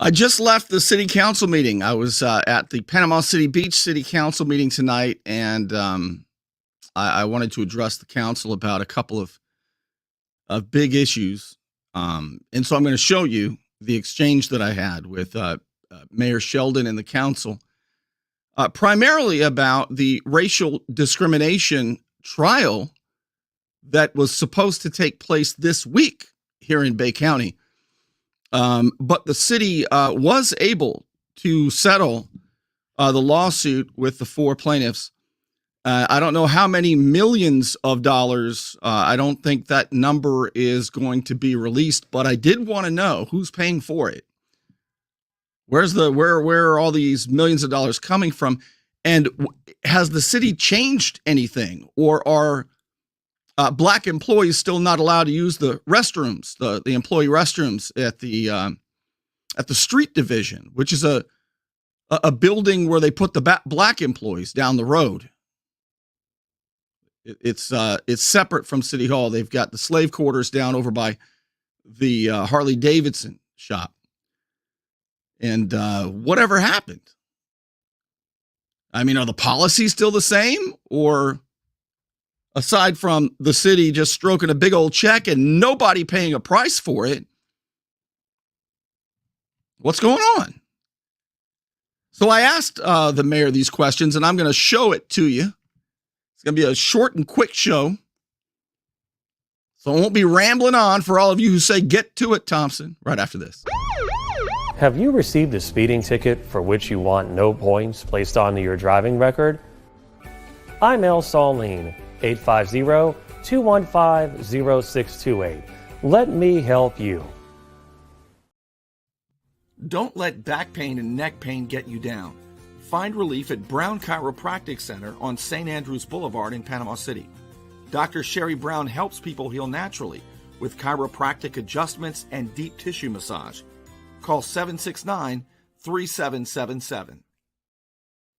I just left the city council meeting. I was at the Panama City Beach City Council meeting tonight, and I wanted to address the council about a couple of big issues. And so I'm going to show you the exchange that I had with Mayor Sheldon and the council, primarily about the racial discrimination trial that was supposed to take place this week here in Bay County. But the city was able to settle the lawsuit with the four plaintiffs. I don't know how many millions of dollars. I don't think that number is going to be released, but I did want to know who's paying for it. Where are all these millions of dollars coming from? And has the city changed anything, or are Black employees still not allowed to use the restrooms, the employee restrooms at the street division, which is a building where they put the Black employees down the road? It's separate from City Hall. They've got the slave quarters down over by the Harley Davidson shop. And whatever happened? I mean, are the policies still the same, or aside from the city just stroking a big old check and nobody paying a price for it, what's going on? So I asked the mayor these questions, and I'm going to show it to you. It's going to be a short and quick show, so I won't be rambling on for all of you who say, "Get to it, Thompson," right after this. Have you received a speeding ticket for which you want no points placed onto your driving record? I'm El Saline, 850-215-0628. Let me help you. Don't let back pain and neck pain get you down. Find relief at Brown Chiropractic Center on St. Andrews Boulevard in Panama City. Dr. Sherry Brown helps people heal naturally with chiropractic adjustments and deep tissue massage. Call 769-3777.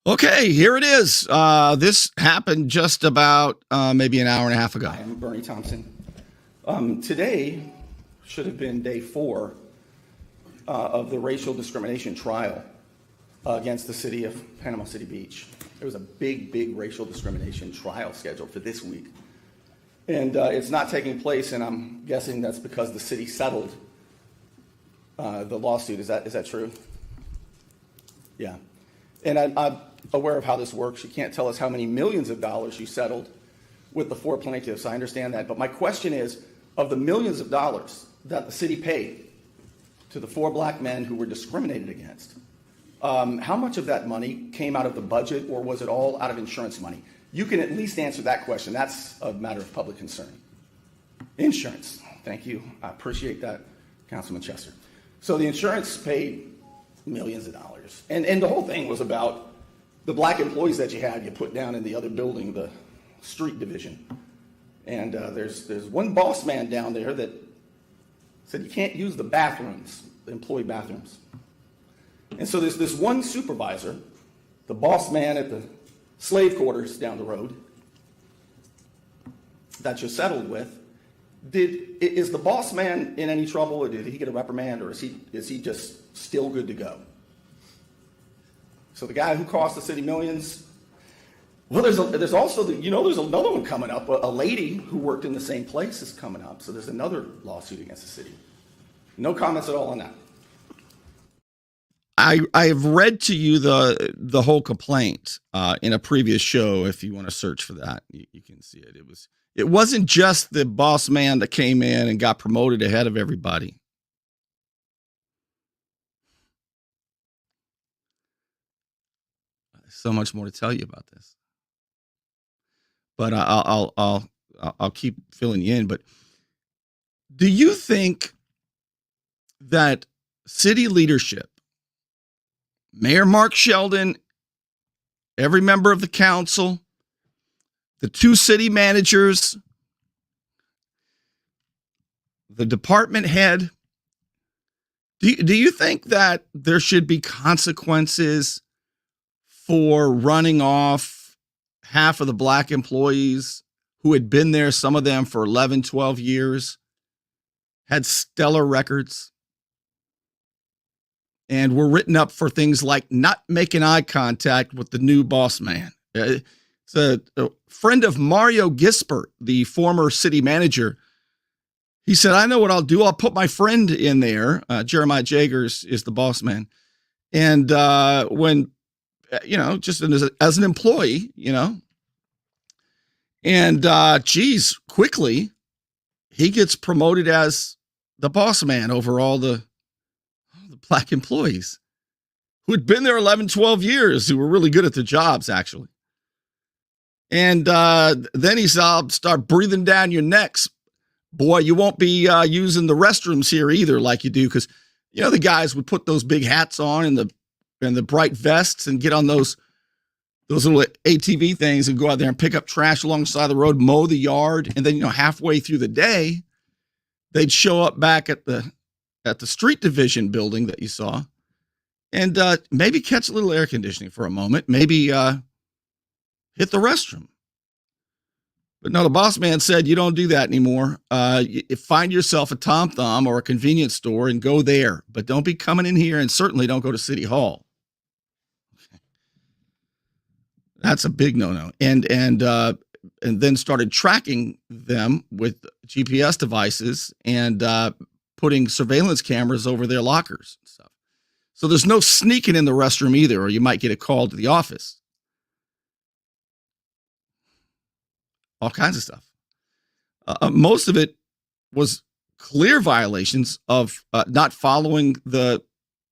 Okay, here it is. This happened just about maybe an hour and a half ago. I'm Bernie Thompson. Today should have been day 4 of the racial discrimination trial against the city of Panama City Beach. There was a big racial discrimination trial scheduled for this week. And it's not taking place, and I'm guessing that's because the city settled the lawsuit. Is that true? Yeah. And I'm aware of how this works. You can't tell us how many millions of dollars you settled with the 4 plaintiffs. I understand that. But my question is, of the millions of dollars that the city paid to the 4 Black men who were discriminated against, how much of that money came out of the budget, or was it all out of insurance money? You can at least answer that question. That's a matter of public concern. Insurance. Thank you. I appreciate that, Councilman Chester. So the insurance paid millions of dollars. And the whole thing was about the Black employees that you put down in the other building, the street division. And there's one boss man down there that said you can't use the bathrooms, the employee bathrooms. And so there's this one supervisor, the boss man at the slave quarters down the road that you're settled with. Is the boss man in any trouble, or did he get a reprimand, or is he just still good to go? So the guy who cost the city millions. Well, there's also there's another one coming up. A lady who worked in the same place is coming up. So there's another lawsuit against the city. No comments at all on that. I have read to you the whole complaint in a previous show. If you want to search for that, you can see it. It wasn't just the boss man that came in and got promoted ahead of everybody. There's so much more to tell you about this, but I'll keep filling you in. But do you think that city leadership, Mayor Mark Sheldon, every member of the council, the 2 city managers, the department head, do you think that there should be consequences for running off half of the Black employees who had been there, some of them for 11, 12 years, had stellar records? and were written up for things like not making eye contact with the new boss man. It's a friend of Mario Gispert, the former city manager. He said, I know what I'll do. I'll put my friend in there. Jeremiah Jagers is the boss man. And when, just as an employee, and quickly, he gets promoted as the boss man over all the black employees who had been there 11, 12 years, who were really good at their jobs, actually. And then he said, I'll start breathing down your necks. Boy, you won't be using the restrooms here either like you do, because, the guys would put those big hats on and the bright vests and get on those little ATV things and go out there and pick up trash alongside the road, mow the yard. And then, halfway through the day, they'd show up back at the street division building that you saw and maybe catch a little air conditioning for a moment, maybe hit the restroom. But no, the boss man said, you don't do that anymore. You find yourself a Tom Thumb or a convenience store and go there, but don't be coming in here, and certainly don't go to City Hall. That's a big no-no. And then started tracking them with GPS devices and putting surveillance cameras over their lockers and stuff. So there's no sneaking in the restroom either, or you might get a call to the office. All kinds of stuff. Most of it was clear violations of not following the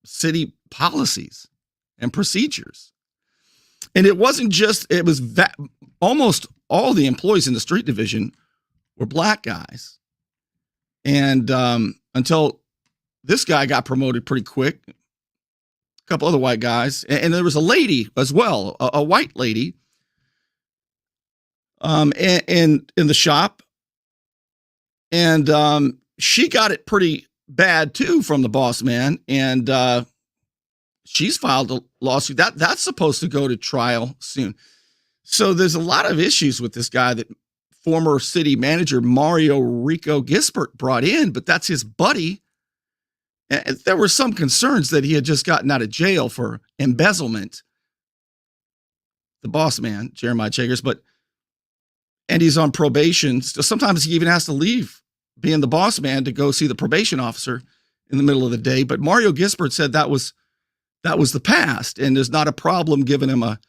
city policies and procedures. And it wasn't just, it was almost all the employees in the street division were black guys. And until this guy got promoted pretty quick, a couple other white guys, and there was a lady as well, a white lady, and in the shop. And she got it pretty bad too from the boss man. And she's filed a lawsuit that's supposed to go to trial soon. So there's a lot of issues with this guy that former city manager Mario Rico Gispert brought in, but that's his buddy. And there were some concerns that he had just gotten out of jail for embezzlement, the boss man, Jeremiah Jagers, and he's on probation. So sometimes he even has to leave being the boss man to go see the probation officer in the middle of the day. But Mario Gispert said that was the past, and there's not a problem giving him a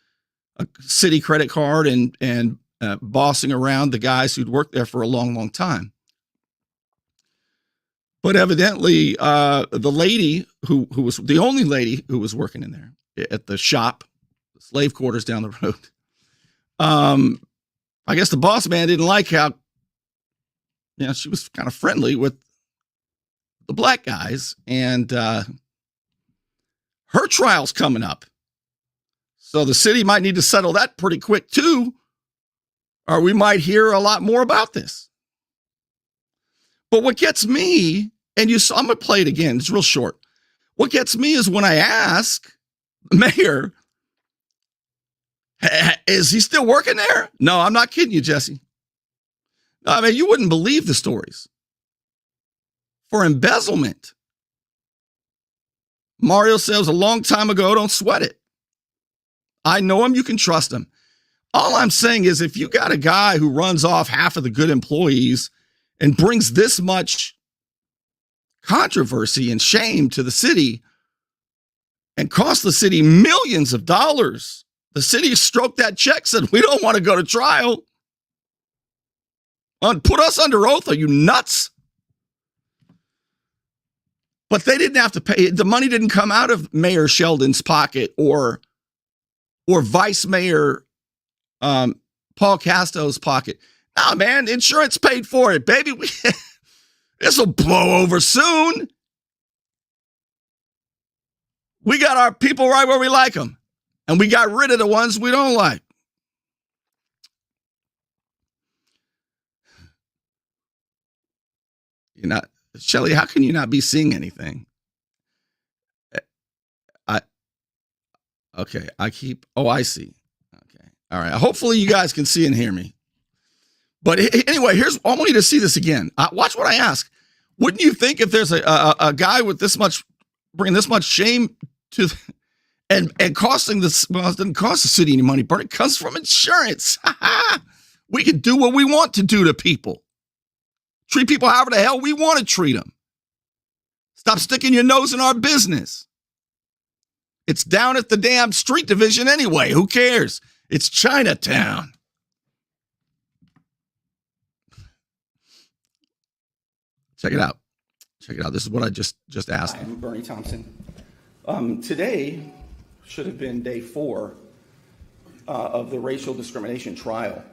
city credit card and bossing around the guys who'd worked there for a long, long time. But evidently, the lady who was the only lady who was working in there at the shop, the slave quarters down the road, I guess the boss man didn't like how, she was kind of friendly with the black guys, and her trial's coming up. So the city might need to settle that pretty quick too, or we might hear a lot more about this. But what gets me, and I'm going to play it again, it's real short. What gets me is when I ask the mayor, is he still working there? No, I'm not kidding you, Jesse. I mean, you wouldn't believe the stories. For embezzlement. Mario says a long time ago, don't sweat it. I know him, you can trust him. All I'm saying is if you got a guy who runs off half of the good employees and brings this much controversy and shame to the city and costs the city millions of dollars, the city stroked that check, said, we don't want to go to trial. Put us under oath. Are you nuts? But they didn't have to pay. The money didn't come out of Mayor Sheldon's pocket or Vice Mayor Paul Casto's pocket. No, man, insurance paid for it, baby. This will blow over soon. We got our people right where we like them, and we got rid of the ones we don't like. Shelley, how can you not be seeing anything? I see. Okay. All right. Hopefully you guys can see and hear me. But anyway, I want you to see this again. Watch what I ask. Wouldn't you think if there's a guy with this much bringing this much shame to and costing this. Well, it doesn't cost the city any money, but it comes from insurance. We can do what we want to do to people. Treat people however the hell we want to treat them. Stop sticking your nose in our business. It's down at the damn street division anyway. Who cares? It's Chinatown. Check it out. Check it out. This is what I just asked. I'm Bernie Thompson. Today should have been day 4 of the racial discrimination trial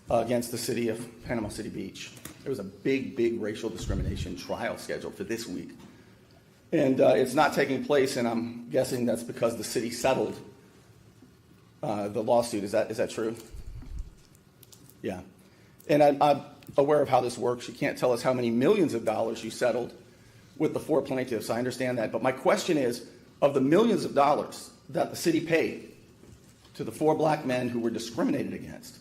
against the city of Panama City Beach. There was a big racial discrimination trial scheduled for this week. And it's not taking place, and I'm guessing that's because the city settled the lawsuit. Is that true? Yeah. And I'm aware of how this works. You can't tell us how many millions of dollars you settled with the 4 plaintiffs. I understand that. But my question is, of the millions of dollars that the city paid to the 4 black men who were discriminated against,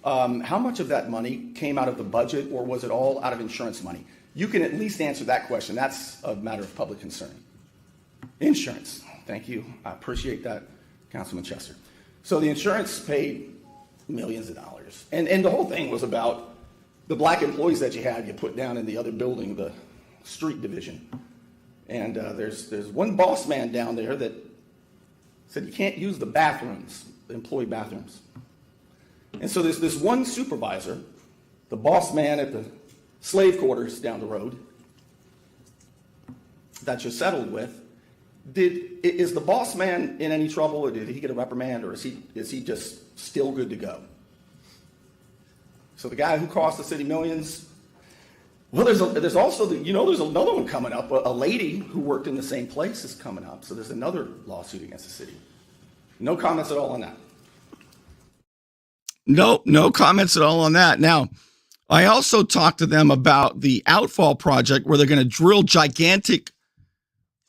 how much of that money came out of the budget, or was it all out of insurance money? You can at least answer that question. That's a matter of public concern. Insurance. Thank you. I appreciate that, Councilman Chester. So the insurance paid millions of dollars. And the whole thing was about the black employees that you put down in the other building, the street division. And there's one boss man down there that said you can't use the bathrooms, the employee bathrooms. And so there's this one supervisor, the boss man at the slave quarters down the road that you're settled with. Is the boss man in any trouble, or did he get a reprimand, or is he just still good to go? So the guy who cost the city millions. Well, there's also there's another one coming up. A lady who worked in the same place is coming up. So there's another lawsuit against the city. No comments at all on that. No comments at all on that. Now, I also talked to them about the Outfall project, where they're going to drill gigantic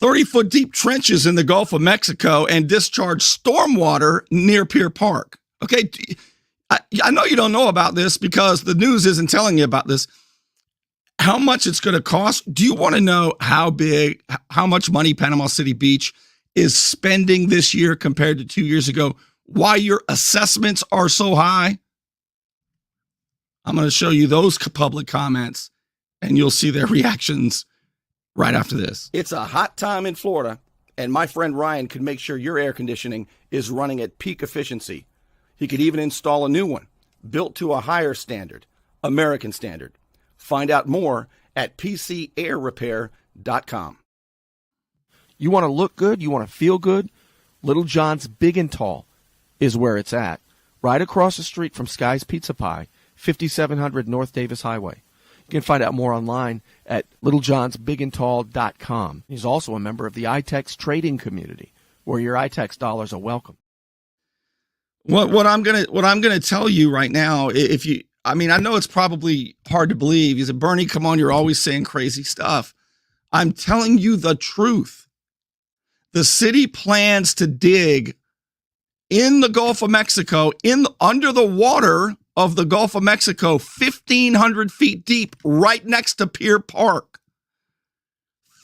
30-foot deep trenches in the Gulf of Mexico and discharge stormwater near Pier Park. Okay, I know you don't know about this because the news isn't telling you about this. How much it's going to cost? Do you want to know how much money Panama City Beach is spending this year compared to 2 years ago? Why your assessments are so high? I'm going to show you those public comments, and you'll see their reactions right after this. It's a hot time in Florida, and my friend Ryan could make sure your air conditioning is running at peak efficiency. He could even install a new one, built to a higher standard, American standard. Find out more at PCAirrepair.com. You want to look good? You want to feel good? Little John's Big and Tall is where it's at. Right across the street from Sky's Pizza Pie, 5700 North Davis Highway. You can find out more online at littlejohnsbigandtall.com. He's also a member of the iTex trading community, where your iTex dollars are welcome. What I'm gonna tell you right now, I know it's probably hard to believe. You said, Bernie, come on, you're always saying crazy stuff. I'm telling you the truth. The city plans to dig in the Gulf of Mexico, under the water of the Gulf of Mexico, 1,500 feet deep, right next to Pier Park.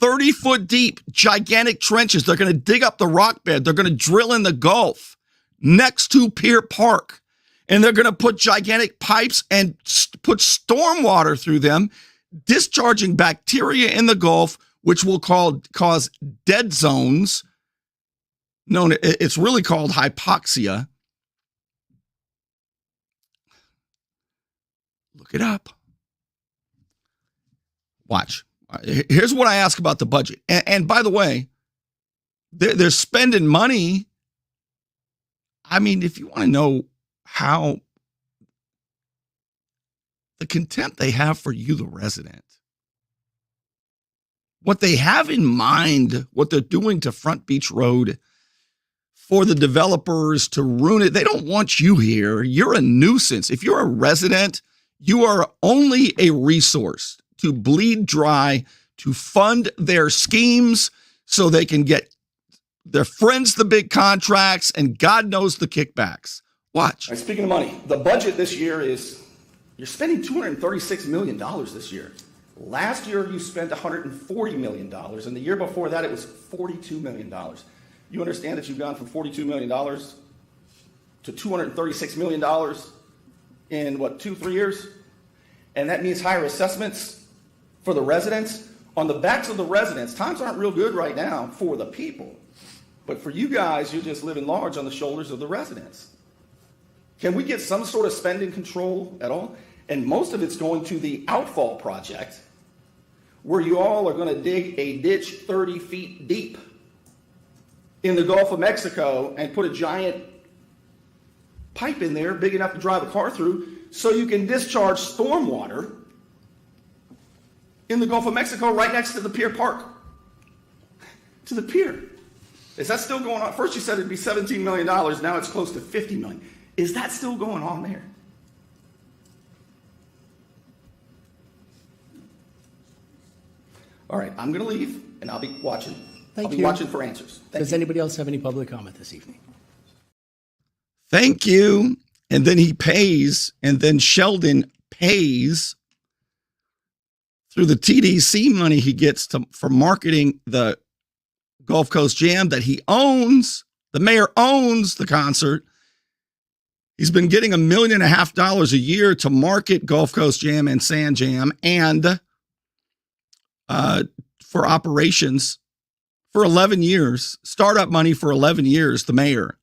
30-foot deep, gigantic trenches. They're going to dig up the rock bed. They're going to drill in the Gulf next to Pier Park. And they're going to put gigantic pipes and put stormwater through them, discharging bacteria in the Gulf, which will cause dead zones. It's really called hypoxia. Look it up. Watch. Here's what I ask about the budget. And by the way, they're spending money. I mean, if you want to know how the contempt they have for you, the resident, what they have in mind, what they're doing to Front Beach Road for the developers to ruin it. They don't want you here. You're a nuisance. If you're a resident, you are only a resource to bleed dry, to fund their schemes so they can get their friends the big contracts and God knows the kickbacks. Watch. Right, speaking of money, the budget this year is, you're spending $236 million this year. Last year, you spent $140 million, and the year before that, it was $42 million. You understand that you've gone from $42 million to $236 million in, what, 2-3 years? And that means higher assessments for the residents. On the backs of the residents, times aren't real good right now for the people. But for you guys, you're just living large on the shoulders of the residents. Can we get some sort of spending control at all? And most of it's going to the outfall project, where you all are going to dig a ditch 30 feet deep in the Gulf of Mexico and put a giant pipe in there big enough to drive a car through so you can discharge stormwater in the Gulf of Mexico right next to the pier park. To the pier. Is that still going on? First you said it'd be $17 million, now it's close to $50 million. Is that still going on there? All right, I'm going to leave, and I'll be watching. Thank I'll be you. watching for answers. Thank Does you. anybody else have any public comment this evening? Thank you. And then he pays, and then Sheldon pays through the TDC money he gets for marketing the Gulf Coast Jam that he owns. The mayor owns the concert. He's been getting $1.5 million a year to market Gulf Coast Jam and Sand Jam and for operations for 11 years, startup money for 11 years, the mayor.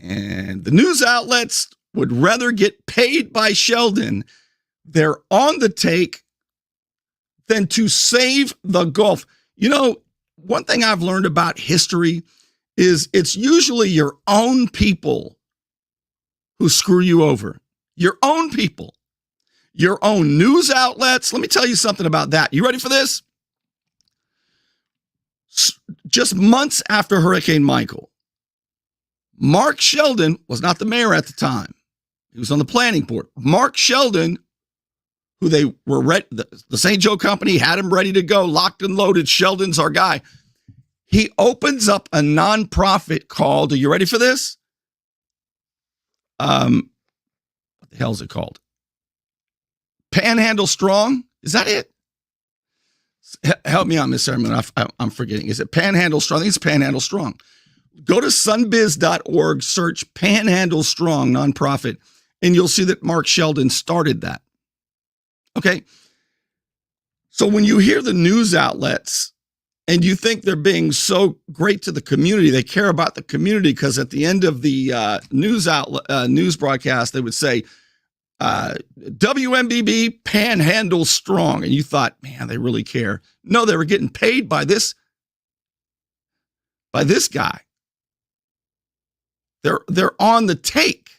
And the news outlets would rather get paid by Sheldon. They're on the take than to save the Gulf. You know, one thing I've learned about history is it's usually your own people who screw you over. Your own people. Your own news outlets. Let me tell you something about that. You ready for this? Just months after Hurricane Michael, Mark Sheldon was not the mayor at the time. He was on the planning board. Mark Sheldon, who they were the St. Joe Company had him ready to go, locked and loaded. Sheldon's our guy. He opens up a nonprofit called, are you ready for this? What the hell is it called? Panhandle Strong? Is that it? Help me out, Miss Herman. I'm forgetting. Is it Panhandle Strong? I think it's Panhandle Strong. Go to sunbiz.org, search Panhandle Strong nonprofit, and you'll see that Mark Sheldon started that. Okay. So when you hear the news outlets and you think they're being so great to the community, they care about the community because at the end of the news broadcast, they would say, WMBB Panhandle Strong. And you thought, man, they really care. No, they were getting paid by this guy. They're on the take.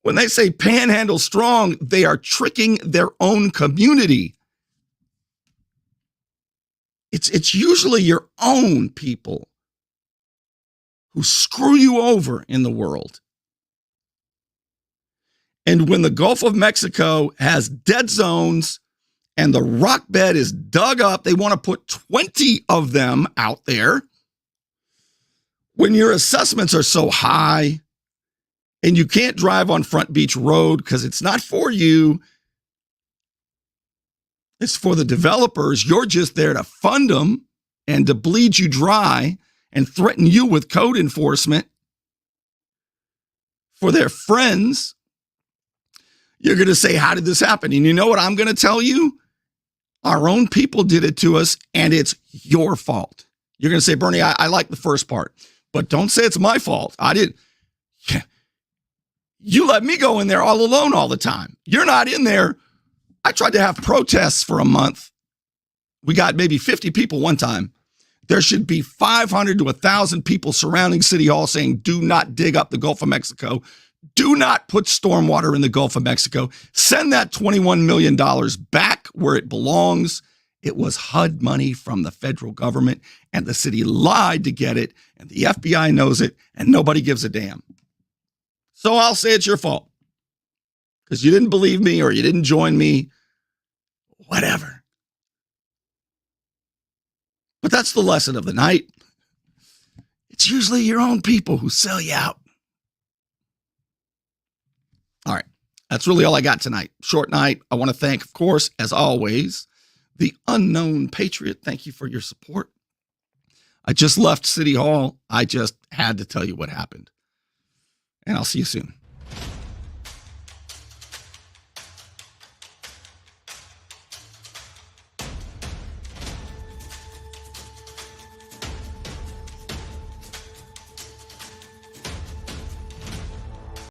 When they say Panhandle Strong, they are tricking their own community. It's usually your own people who screw you over in the world. And when the Gulf of Mexico has dead zones and the rock bed is dug up, they want to put 20 of them out there. When your assessments are so high and you can't drive on Front Beach Road because it's not for you, it's for the developers. You're just there to fund them and to bleed you dry and threaten you with code enforcement for their friends. You're going to say, how did this happen? And you know what I'm going to tell you? Our own people did it to us, and it's your fault. You're going to say, Bernie, I like the first part, but don't say it's my fault. I didn't. You let me go in there all alone all the time. You're not in there. I tried to have protests for a month. We got maybe 50 people one time. There should be 500 to 1,000 people surrounding City Hall saying, do not dig up the Gulf of Mexico. Do not put stormwater in the Gulf of Mexico. Send that $21 million back where it belongs. It was HUD money from the federal government, and the city lied to get it, and the FBI knows it, and nobody gives a damn. So I'll say it's your fault because you didn't believe me or you didn't join me, whatever. But that's the lesson of the night. It's usually your own people who sell you out. All right. That's really all I got tonight. Short night. I want to thank, of course, as always, the Unknown Patriot. Thank you for your support. I just left City Hall. I just had to tell you what happened. And I'll see you soon.